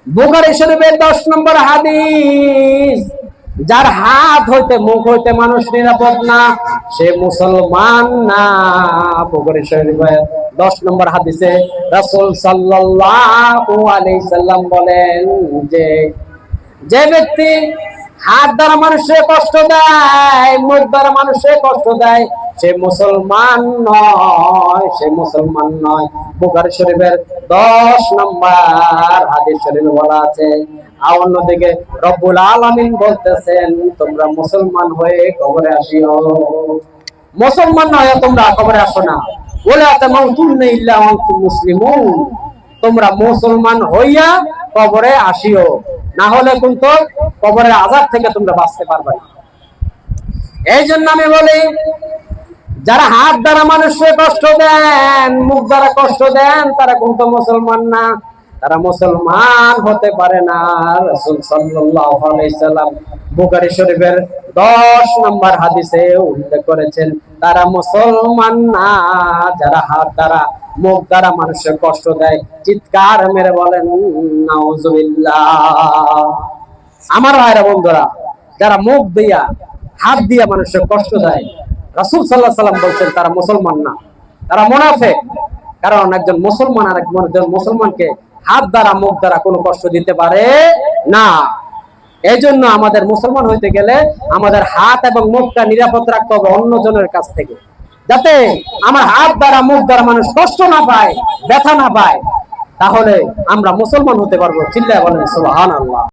বুখারী শরীফের 10 নম্বর হাদিস, যার হাত হইতে মুখ হইতে মানুষ নিরাপদ না সে মুসলমান না। বুখারী শরীফের 10 নম্বর হাদিসে রাসূল সাল্লাল্লাহু আলাইহি সাল্লাম বলেন যে যে ব্যক্তি হাত দ্বারা মানুষের কষ্ট দেয়, মুখ দ্বারা মানুষের কষ্ট দেয়, সে মুসলমান নয়, সে মুসলমান নয়। বুখারী শরীফের 10 নম্বর হাদিস শরীফে বলা আছে। আর অন্যদিকে রব্বুল আলামিন বলতেছেন তোমরা মুসলমান হয়ে কবরে আসিও। মুসলমান না হয়ে তোমরা কবরে আসো না। ওলা তামাউতুন্না ইল্লা ওয়া আনতুম মুসলিমুন, তোমরা মুসলমান হইয়া কবরে আসিও, না হলে কিন্তু কবরের আযাব থেকে তোমরা বাঁচতে পারবে না। এই জন্য আমি বলি যারা হাত দ্বারা মানুষকে কষ্ট দেন, মুখ দ্বারা কষ্ট দেন, তারা কিন্তু মুসলমান না, তারা মুসলমান হতে পারে না। রাসূল সাল্লাল্লাহু আলাইহি সাল্লাম বুখারী শরীফের 10 নম্বর হাদিসে উল্লেখ করেছেন তারা মুসলমান না যারা হাত দ্বারা মুখ দ্বারা মানুষের কষ্ট দেয়। চিৎকার মেরে বলেন নাউজুবিল্লাহ। আমার ভাইরা বন্ধুরা, যারা মুখ দিয়া হাত দিয়া মানুষের কষ্ট দেয়, রাসূল সাল্লাল্লাহু আলাইহি সাল্লাম বলছেন তারা মুসলমান না, তারা মুনাফিক। কারণ একজন মুসলমান আর একজন মুসলমানকে হাত দ্বারা মুখ দ্বারা কোনো কষ্ট দিতে পারে না। এই জন্য আমাদের মুসলমান হইতে গেলে আমাদের হাত এবং মুখটা নিরাপদ রাখতে হবে অন্যজনের কাছ থেকে, যাতে আমার হাত দ্বারা মুখ দ্বারা মানুষ কষ্ট না পায়, ব্যথা না পায়। তাহলে আমরা মুসলমান হতে পারবো। চিল্লায় বলেন সুবহানাল্লাহ।